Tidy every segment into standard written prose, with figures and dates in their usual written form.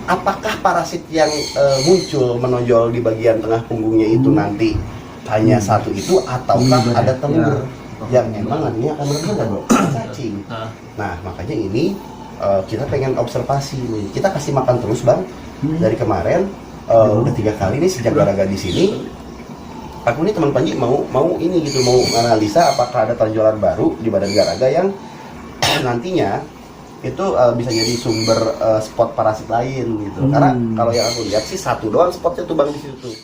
apakah parasit yang muncul menonjol di bagian tengah punggungnya itu nanti hanya satu itu, ataukah ada telur yang memang nantinya akan merebut bro, cacing. Nah makanya ini kita pengen observasi nih, kita kasih makan terus bang dari kemarin. Udah 3 kali nih sejak Garaga di sini. Aku nih teman Panji mau ini gitu, mau analisa apakah ada tonjolan baru di badan Garaga yang nantinya itu bisa jadi sumber spot parasit lain gitu. Karena kalau yang aku lihat sih satu doang spotnya tuh bang di situ tuh.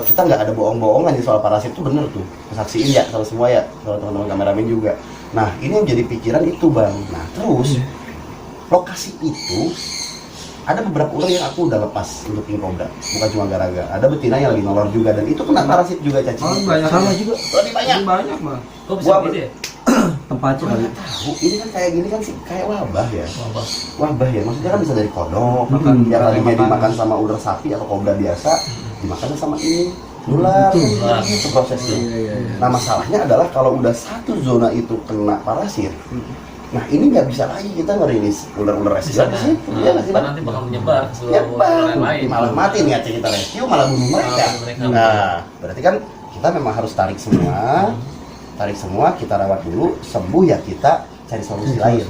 Kita nggak ada bohong-bohongan nih soal parasit, itu bener tuh, kesaksiin ya sama semua ya, sama teman-teman kameramen juga. Nah ini yang jadi pikiran itu bang. Nah terus lokasi itu ada beberapa ular yang aku udah lepas untuk king cobra, bukan cuma Garaga, ada betina yang lagi nolor juga dan itu kena parasit juga cacing. Banyak sama juga, lebih banyak mah. Kok bisa gitu ya? Tempatnya kali. Tahu ini kan kayak gini kan sih kayak wabah ya. Wabah ya, maksudnya kan bisa dari kodok, yang tadinya dimakan sama ular sapi atau kobra biasa dimakan sama ini ular, itu prosesnya. Nah masalahnya adalah kalau udah satu zona itu kena parasit, nah ini nggak bisa lagi kita ngerilis ular-ular rescue di situ, ya nggak sih bang? Nanti bakal menyebar ke seluruh ular yang lain. Malah mati nih kita rescue, malah bunuh mereka. Nah berarti kan kita memang harus tarik semua, kita rawat dulu, sembuh ya kita cari solusi lain.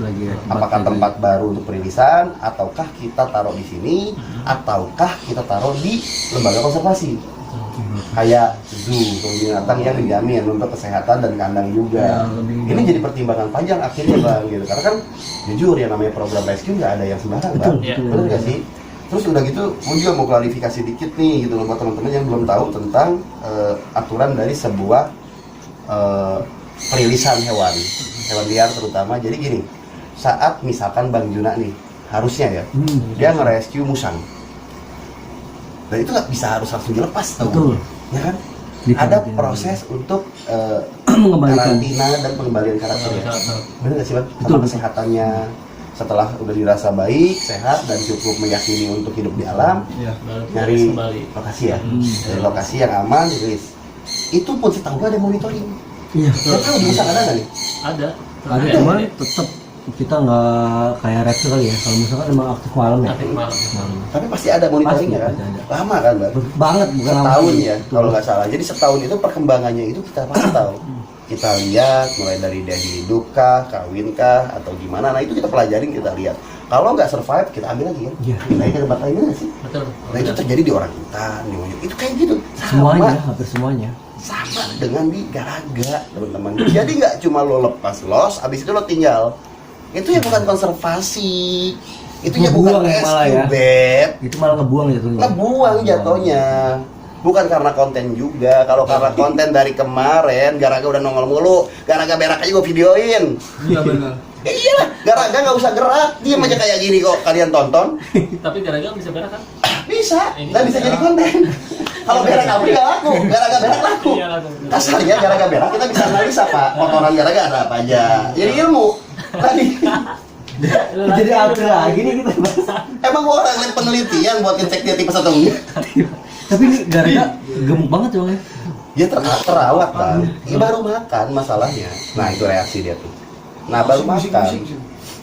Apakah tempat baru untuk perilisan, ataukah kita taruh di sini, ataukah kita taruh di lembaga konservasi kayak zoo, binatang yang dijamin untuk kesehatan dan kandang juga. Ini jadi pertimbangan panjang akhirnya bang gitu, karena kan jujur ya namanya program rescue nggak ada yang sembarang bang, betul nggak sih? Terus udah gitu, gue juga mau klarifikasi dikit nih gitu loh buat teman-teman yang belum tahu tentang aturan dari sebuah perilisan hewan liar terutama. Jadi gini, saat misalkan Bang Juna nih harusnya ya dia ngerescue musang, dan itu nggak bisa harus langsung dilepas tau, ya kan? Ada proses untuk karantina dan pengembalian karakternya, benar nggak sih bang? Sama kesehatannya setelah udah dirasa baik, sehat dan cukup meyakini untuk hidup di alam, nyari lokasi ya, dari lokasi yang aman, dirilis. Itu pun setahu gue ada monitoring. Iya. Tahu di musang ada nggak nih? Ada, cuman tetap kita nggak kayak reptil kali ya. Kalau misalkan emang aktif malam ya. Tapi pasti ada monitoringnya kan? Lama kan bang? Banget, bukan setahun ya kalau nggak salah. Jadi setahun itu perkembangannya itu kita pantau. Kita lihat mulai dari dia hidup kah, kawin kah, atau gimana. Nah itu kita pelajarin, kita lihat. Kalau nggak survive kita ambil lagi kan? Pindahin ke tempat lain nggak sih? Betul. Nah itu terjadi di orang hutan, di monyet. Itu kayak gitu. Semuanya, hampir semuanya. Sama dengan di Garaga teman-teman. Jadi nggak cuma lo lepas los, abis itu lo tinggal. Itu ya bukan konservasi, itu ya bukan rescue beb. Itu malah ngebuang jatuhnya. Ngebuang jatuhnya. Bukan karena konten juga. Kalau karena konten dari kemarin Garaga udah nongol mulu. Garaga berak aja gue videoin. Iya benar. Iya lah, Garaga nggak usah gerak, diam aja kayak gini kok kalian tonton. Tapi Garaga bisa berak kan? Bisa, dan bisa jadi konten. Kalau berak kamu nggak laku, Garaga berak laku. Kasarnya Garaga berak kita bisa analisa pak, kotoran Garaga ada apa aja. Jadi ilmu. Tadi. Jadi alter lagi nih kita. Emang gua orang lihat penelitian buat ngecek dia tipes atau enggak. Tapi ini Garaga gemuk banget ya bang ya. Dia terawat bang. Ini baru makan masalahnya. Nah itu reaksi dia tuh. Nah baru makan.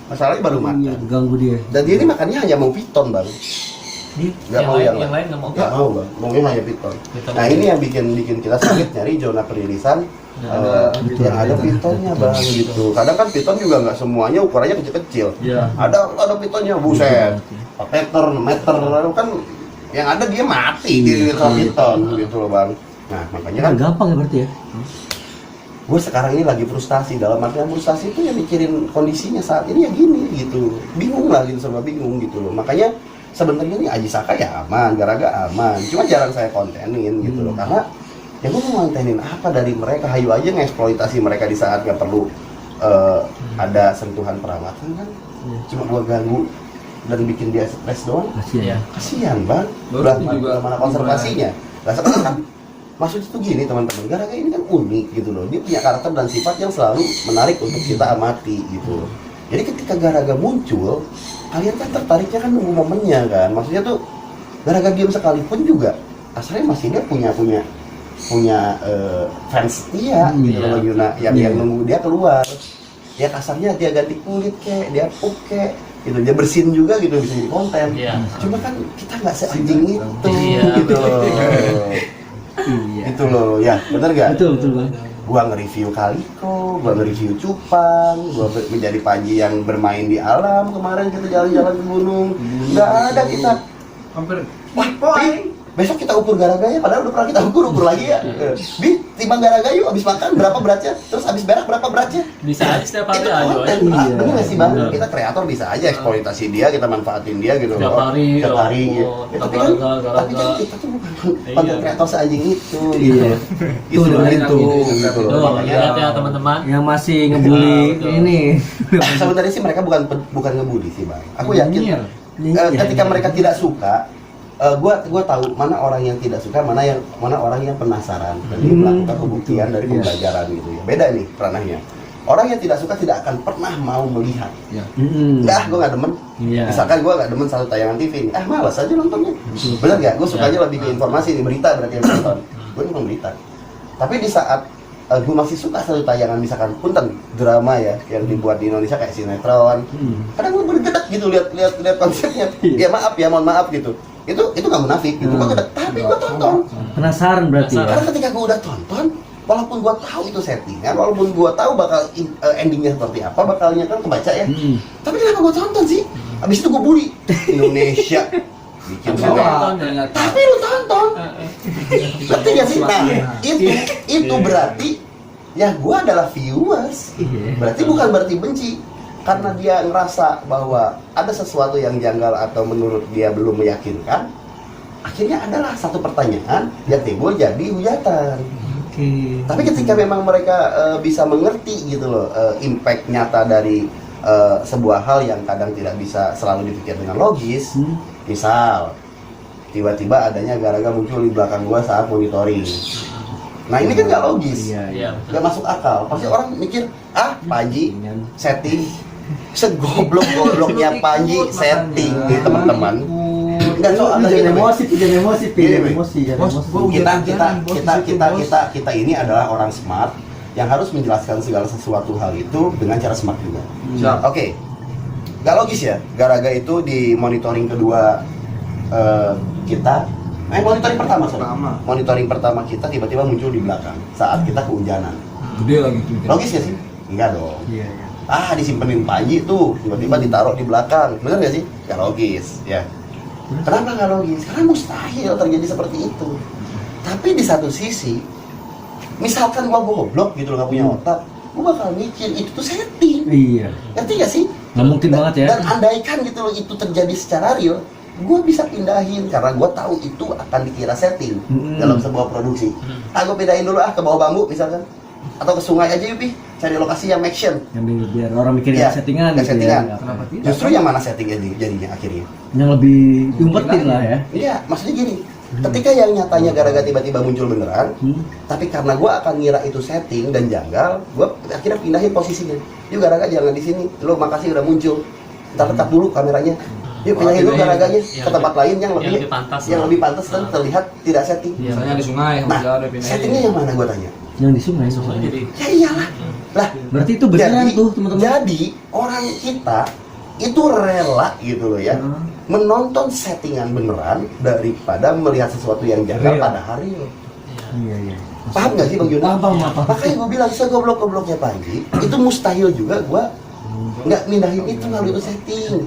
Masalahnya baru makan. Ganggu dia. Dan dia ini makannya hanya mau piton bang. Nggak mau yang lain nggak mau. Nggak mau bang. Maunya hanya piton. Nah ini yang bikin kita sulit nyari zona perilisan yang ada pitonnya bang gitu. Kadang kan piton juga nggak semuanya ukurannya kecil-kecil. Ada pitonnya buset 4 meter, 6 meter kan. Yang ada dia mati di piton gitu loh bang. Nah makanya kan gampang ya berarti ya. Gue sekarang ini lagi frustasi, dalam artian frustasi itu ya mikirin kondisinya saat ini ya gini gitu, bingung lah gitu, sama bingung gitu loh. Makanya sebenarnya ini Aji Saka ya aman, Garaga aman, cuma jarang saya kontenin gitu loh, karena ya gue mau kontenin apa dari mereka. Hayu aja ngeksploitasi mereka di saat gak perlu ada sentuhan perawatan kan, cuma gua ganggu dan bikin dia stres doang, kasihan bang. Udah mana konservasinya? Nah sekarang kan maksudnya tuh gini teman-teman, Garaga ini kan unik gitu loh, dia punya karakter dan sifat yang selalu menarik untuk kita amati gitu. Jadi ketika Garaga muncul, kalian kan tertariknya kan nunggu momennya kan, maksudnya tuh Garaga game sekalipun juga asalnya masih dia punya fans setia gitu loh Bang Yuna, yang nunggu dia keluar. Ya kasarnya dia ganti kulit kek, dia pup kek, gitu, dia bersin juga gitu, bisa jadi konten. Cuma kan kita nggak seanjing itu, gitu loh. Itu loh, ya bener gak? Betul bang. Gua nge-review Kaliko, gua nge-review Cupang, gua menjadi Panji yang bermain di alam kemarin kita jalan-jalan ke gunung. Nggak ada kita. Hampir. Wah, besok kita ukur Garaganya, padahal udah pernah kita ukur lagi ya. Bi, timbang Garaga yuk, abis makan berapa beratnya, terus abis berak berapa beratnya. Bisa aja setiap hari Itu aja. konten, bener gak sih bang? Kita kreator bisa aja eksploitasi dia, kita manfaatin dia gitu. Setiap hari, Setiap hari. Ya, tapi kan kita tuh bukan konten kreator seanjing itu. Gitu. Itu Gitu loh. Tuh, Makanya lihat ya teman-teman. yang masih ngebully ini. sebenarnya sih mereka bukan ngebully sih bang. Aku yakin ketika mereka tidak suka, gua tahu mana orang yang tidak suka, mana orang yang penasaran dan dia melakukan pembuktian dari pembelajaran gitu ya. Beda nih ranahnya. Orang yang tidak suka tidak akan pernah mau melihat. Enggak, gua nggak demen. Misalkan gua nggak demen satu tayangan TV ini, malas aja nontonnya. Bener nggak? Gua sukanya lebih ke informasi nih, berita berarti yang nonton. Gua nonton berita. Tapi di saat gue masih suka satu tayangan, misalkan punten drama ya yang dibuat di Indonesia kayak sinetron, kadang gue bergedak gitu lihat konsepnya. Ya maaf ya, mohon maaf gitu. Itu nggak munafik gitu, gue gedek, tapi gue tonton. Penasaran berarti ya. Karena ketika gue udah tonton, walaupun gue tahu itu settingan, walaupun gue tahu bakal endingnya seperti apa, bakalnya kan kebaca ya. Tapi kenapa gue tonton sih? Abis itu gue bully Indonesia bikin Bawah, tapi lu tonton. Ngerti gak sih? Nah, itu berarti ya gua adalah viewers. Berarti bukan berarti benci. Karena dia ngerasa bahwa ada sesuatu yang janggal atau menurut dia belum meyakinkan. Akhirnya adalah satu pertanyaan yang timbul jadi hujatan. Tapi ketika memang mereka bisa mengerti gitu loh, impact nyata dari sebuah hal yang kadang tidak bisa selalu dipikir dengan logis. Misal, tiba-tiba adanya Garaga muncul di belakang gua saat monitoring. Nah ini kan nggak logis, nggak masuk akal. Pasti orang mikir, Panji setting, segoblok-gobloknya Panji setting nih teman-teman. Dan soal emosi. Kita ini adalah orang smart yang harus menjelaskan segala sesuatu hal itu dengan cara smart juga. Oke. Gak logis ya, Garaga itu di monitoring kedua kita, monitoring pertama kita tiba-tiba muncul di belakang saat kita kehujanan. Gede lagi tuh. Logis ya sih? Enggak dong. Disimpenin Panji tuh, tiba-tiba ditaruh di belakang, bener gak sih? Gak logis, ya. Kenapa gak logis? Karena mustahil terjadi seperti itu. Tapi di satu sisi, misalkan gua goblok gitu loh, gak punya otak, gua bakal mikir itu tuh setting. Ngerti gak sih? Nggak mungkin banget ya. Dan andaikan gitu loh itu terjadi secara real, gue bisa pindahin karena gue tahu itu akan dikira setting dalam sebuah produksi. Gue pindahin dulu ke bawah bambu misalkan, atau ke sungai aja yuk, cari lokasi yang action. Biar orang mikir settingan. Gitu settingan. Ya. Justru yang mana settingnya jadinya akhirnya? Yang lebih diumpetin lah ya. Iya, maksudnya gini. Ketika yang nyatanya Garaga tiba-tiba muncul beneran, tapi karena gue akan ngira itu setting dan janggal, gue akhirnya pindahin posisinya. Yuk Garaga jangan di sini, lo makasih udah muncul. Ntar letak dulu kameranya. Yuk pindahin dulu Garaganya ke tempat lain yang lebih pantas dan terlihat tidak setting. Misalnya di sungai, settingnya yang mana gue tanya? Yang di sungai. Ya iyalah. Lah, berarti itu beneran tuh teman-teman. Jadi orang kita itu rela gitu loh ya, menonton settingan beneran daripada melihat sesuatu yang janggal pada hari. Iya. Paham nggak sih Bang Yuna? Paham. Makanya gue bilang segoblok-gobloknya Panji, itu mustahil juga gue nggak mindahin itu lalu itu setting.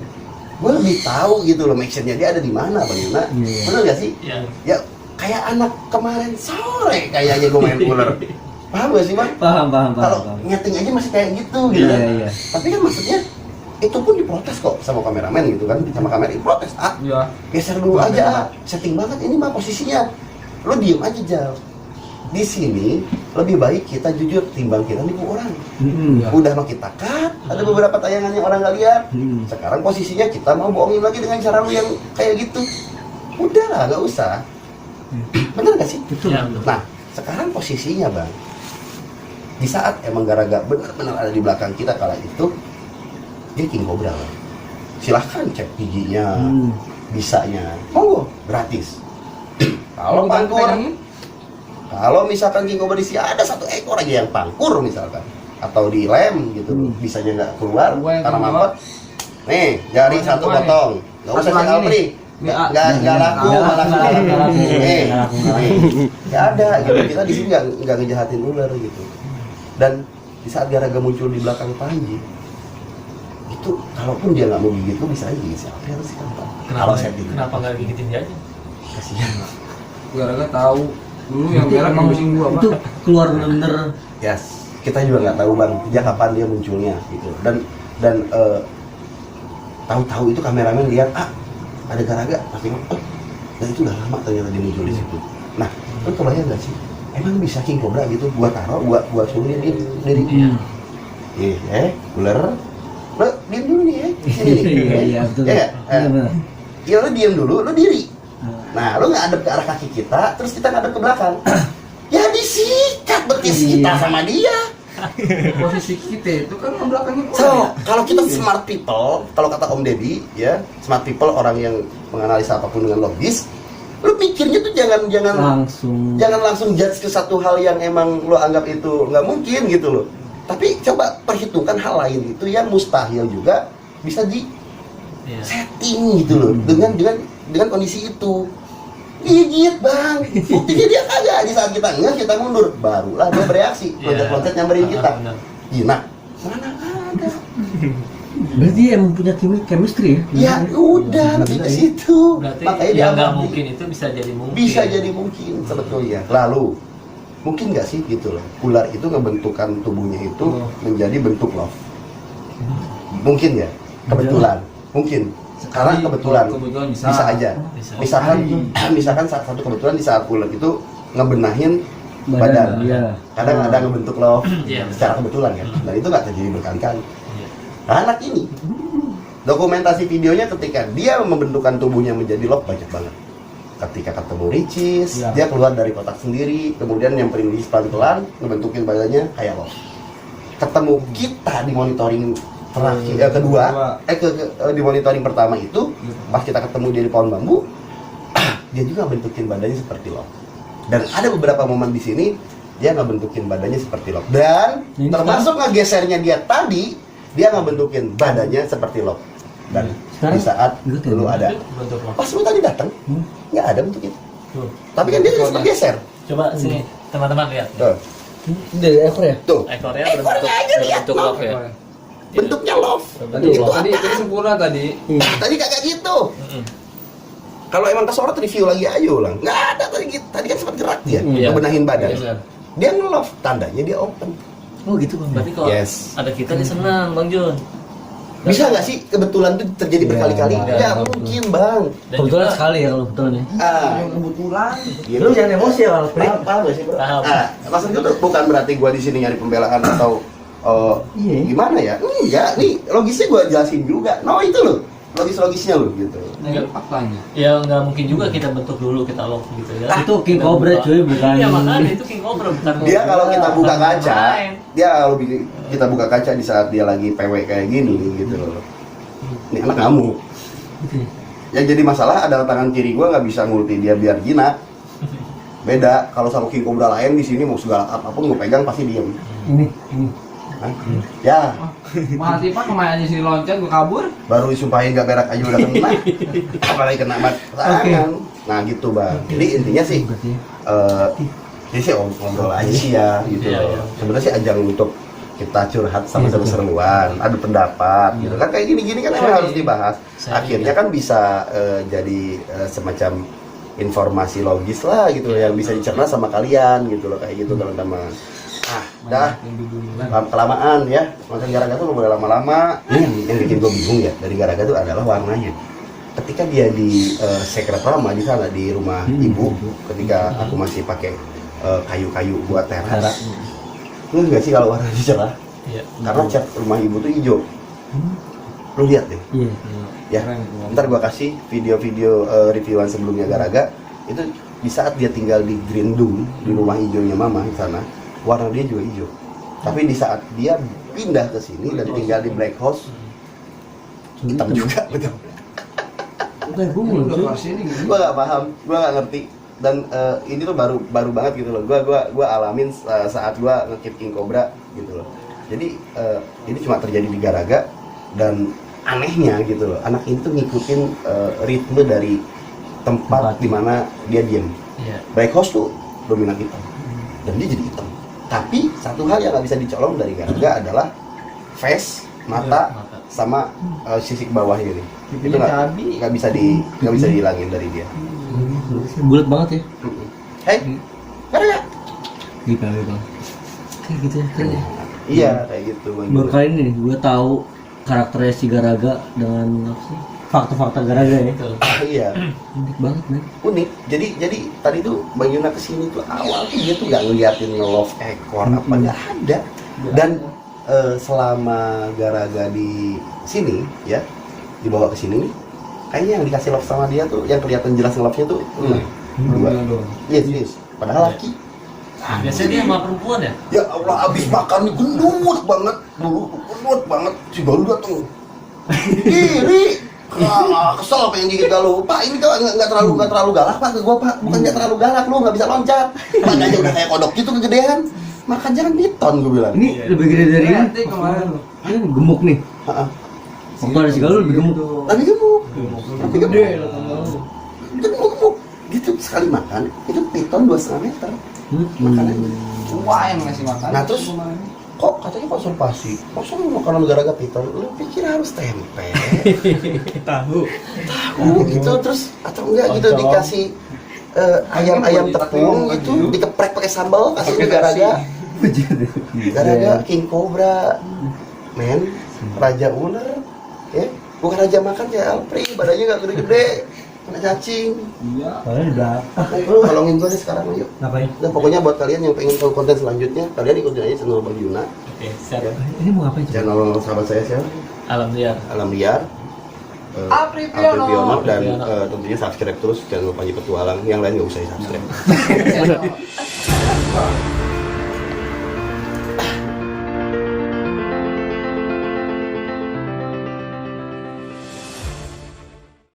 Gue lebih tahu gitu loh actionnya dia ada di mana Bang Yuna. Bener nggak sih? Ya kayak anak kemarin sore kayaknya gue main cooler. Paham gak sih Bang? Paham. Kalau nyeting aja masih kayak gitu gitu. Iya. Tapi kan maksudnya itu pun diprotes kok sama kameramen gitu kan, sama kamera diprotes. Geser dulu aja, setting banget ini mah posisinya. Lo diem aja Jal. di sini lebih baik kita jujur timbang kita nipu orang. Udah mau kita cut, ada beberapa tayangan yang orang nggak lihat. Sekarang posisinya kita mau bohongin lagi dengan cara lu yang kayak gitu. Udahlah, nggak usah. Bener nggak sih? Betul. Ya, betul. Nah, sekarang posisinya bang, di saat emang Garaga benar-benar ada di belakang kita kala itu, dia king cobra. Bang. Silahkan cek giginya, bisanya, monggo gratis. Kalau pangkur, kalau misalkan king cobra di sini ada satu ekor aja yang pangkur misalkan, atau di lem gitu, bisanya nggak keluar karena mampet. Nih, jari satu potong, nggak usah si Alpri. Nggak laku, nih, nggak ada gitu. Kita di sini nggak ngejahatin ular gitu. Dan di saat Garaga muncul di belakang Panji, itu kalaupun dia nggak mau gigit lu bisa aja gigit siapa harus sih kan? Kalau saya tidak, Kenapa nggak gigitin dia aja? kasihan. Garaga tahu dulu yang Itu berak emang ngebisin gua, Pak. itu keluar bener-bener. Yes, kita juga nggak tahu bang, dia kapan dia munculnya gitu. Dan tahu-tahu itu kameramen lihat ada Garaga, pasti dan itu udah lama ternyata dia muncul di situ. Nah, lu kebayang nggak sih? Emang bisa king cobra gitu? Gua taruh, gua suruh dia dari ular. Lo diam dulu nih ya. Sini nih. Iya, betul. Ya nggak? Iya, benar. Ya lo diam dulu, lo diri. Nah, lo ngadep ke arah kaki kita, terus kita ngadep ke belakang. Ya disikat betis kita sama dia. Posisi kita itu kan belakangnya So, kalau kita smart people, kalau kata Om Deddy, ya, smart people orang yang menganalisa apapun dengan logis, lo mikirnya tuh jangan langsung judge ke satu hal yang emang lo anggap itu nggak mungkin gitu loh. Tapi coba perhitungkan hal lain itu yang mustahil juga bisa di setting gitu loh dengan kondisi itu. Gigit bang, buktinya dia kagak. Di saat kita ngeh, kita mundur, barulah dia bereaksi, loncat-loncat nyamperin kita. Gina, mana ada? Berarti emang punya chemistry ya? Ya udah, nanti ke situ. Berarti Makanya dia yang nggak ambil. mungkin itu bisa jadi mungkin. Bisa jadi mungkin sebetulnya. Lalu mungkin nggak sih gitu loh, ular itu ngebentukan tubuhnya itu menjadi bentuk love. Mungkin ya, kebetulan, mungkin. Karena kebetulan bisa aja. Misalkan satu kebetulan di saat ular itu ngebenahin badan. Iya. Kadang ada ngebentuk love Iya. secara kebetulan kan. Dan itu nggak terjadi berkali-kali. Anak ini dokumentasi videonya ketika dia membentukkan tubuhnya menjadi love banyak banget. Ketika ketemu Ricis, dia keluar dari kotak sendiri, kemudian nyamperin Ricis pelan-pelan, ngebentukin badannya kayak love. Ketemu kita di monitoring terakhir di monitoring pertama itu, pas kita ketemu dia di pohon bambu, dia juga bentukin badannya seperti love. Dan ada beberapa momen di sini dia ngebentukin badannya seperti love. Dan termasuk ngegesernya dia tadi, dia ngebentukin badannya seperti love. Dan di saat lu ada, pas lu tadi datang, nggak ada bentuk itu. Tapi kan dia sempat geser. Coba sini teman-teman lihat. Tuh. Dari ekor ya? Tuh. Ekornya aja lihat, berbentuk love ya. Bentuknya love. Tadi sempurna tadi. Tadi kagak gitu. Kalau emang kesorot review lagi ayo lah. Nggak ada tadi kan sempat gerak dia, ngebenahin badan. Dia nge-love, tandanya dia open. Oh gitu bang. Berarti kalau ada kita nih senang Bang Jun. Bisa nggak sih kebetulan itu terjadi berkali-kali? Ya mungkin bang. Kebetulan sekali ya kalau kebetulan ya. Kebetulan. Lu jangan emosi ya kalau Paham nggak sih bro? Paham. Maksud gue tuh bukan berarti gue di sini nyari pembelaan atau gimana ya? Enggak, nih logisnya gue jelasin juga. No itu loh, logis-logisnya loh gitu. Faktanya. Ya nggak mungkin juga kita bentuk dulu kita lock gitu ya. Itu king cobra cuy, bukan. Iya makanya itu king cobra bukan. Dia kalau kita buka kaca, main. dia kalau kita buka kaca di saat dia lagi PW kayak gini gitu loh. Ini anak ngamuk. Yang jadi masalah adalah tangan kiri gua nggak bisa ngulti dia biar jinak. Beda kalau sama king cobra lain di sini mau segala apapun gua pegang pasti diem. Ini. Ya, Mahati Pak kemarin sini loncat gua kabur. baru disumpahin gak berak aja udah kena. Apalagi kena tangan. Nah gitu bang. Jadi intinya sih, ini sih ngobrol aja sih ya gitu. Iya. Sebenarnya sih ajang untuk kita curhat sama seru-seruan, adu pendapat gitu kan, kayak gini-gini kan emang harus dibahas. Akhirnya kan bisa jadi semacam informasi logis lah gitu yang bisa dicerna sama kalian gitu loh, kayak gitu teman-teman. Dah kelamaan ya, makan Garaga tuh boleh lama-lama. Ini yang bikin gue bingung ya dari Garaga tuh adalah warnanya. Ketika dia di Secret Rama di sana di rumah ibu, ketika aku masih pakai kayu-kayu buat Teras. teras. Lu nggak sih kalau warnanya cerah? Iya. Karena cat rumah ibu tuh hijau. Lu lihat deh. Iya. Ya, ntar gua kasih video-video reviewan sebelumnya Garaga. Itu di saat dia tinggal di Green Dome, di rumah hijaunya mama di sana, warna dia juga hijau. Tapi di saat dia pindah ke sini dan tinggal di Black House, hitam juga, betul. Bukan gue Udah cuy. kelas ini gitu. Gua nggak paham, gua nggak ngerti. Dan ini tuh baru banget gitu loh. Gua alamin saat gua nge-keep King Cobra gitu loh. Jadi ini cuma terjadi di Garaga dan anehnya gitu loh. Anak ini tuh ngikutin ritme dari tempat di mana dia diam. Iya. Black House tuh dominan hitam dan dia jadi hitam. Tapi satu hal yang nggak bisa dicolong dari Garaga adalah face, mata, Mata. sama sisik bawahnya nih. Itu Pipinya cabi. nggak bisa dihilangin dari dia. Bulat banget ya. Hei, Garaga. Di PW bang. Kayak gitu ya. Keren ya. Iya kayak gitu Bang. Baru kali ini nih gue tahu karakternya si Garaga dengan apa sih? Fakta-fakta Garaga ya. Betul. Iya, Unik banget nih. unik. Jadi tadi tuh Bang Yuna kesini tuh awal tuh dia tuh nggak ngeliatin nge-love ekor apa nggak ada. Dan selama Garaga di sini ya dibawa ke sini nih, kayaknya yang dikasih love sama dia tuh yang kelihatan jelas nge-love-nya tuh dua. Iya serius. Padahal laki. Biasanya dia sama perempuan ya? Ya Allah, abis makan gendut banget dulu, gendut banget si baru dateng. Iri, kesel pengen gigit galuh. Pak ini kok nggak terlalu galak pak ke gua pak, bukan nggak terlalu galak lu nggak bisa loncat. Badannya udah kayak kodok gitu kegedean. Makan jangan piton gua bilang. Ini lebih gede dari ini. Nanti kemarin Ini gemuk nih. Heeh. Waktu ada si Galuh lebih gemuk. Tapi gemuk, tapi gede gemuk. Itu gemuk. Gitu sekali makan itu piton 2,5 meter. Makanannya. Wah yang ngasih makan. Nah, terus kok katanya konservasi, masa lu makanan Garaga piton, lu pikir harus tempe, Tahu. tahu gitu, terus atau enggak gitu dikasih ayam tepung gitu, dikeprek pakai sambal, kasih ke Garaga, Garaga King Cobra, men, raja ular, ya, bukan raja makan ya, Alfred, badannya nggak gede-gede, kena cacing. Iya. Padahal di belakang. Lu tolongin gue deh sekarang yuk. Ngapain? Dan pokoknya buat kalian yang pengen tahu konten selanjutnya, kalian ikutin aja channel Bang Yuna, Oke, siap. Ini mau ngapain coba? channel sahabat saya siapa? Alam liar. Alam Liar, Apri Apri Piono. Piono, dan Piono. tentunya subscribe terus channel Panji Petualang. Yang lain nggak usah di subscribe.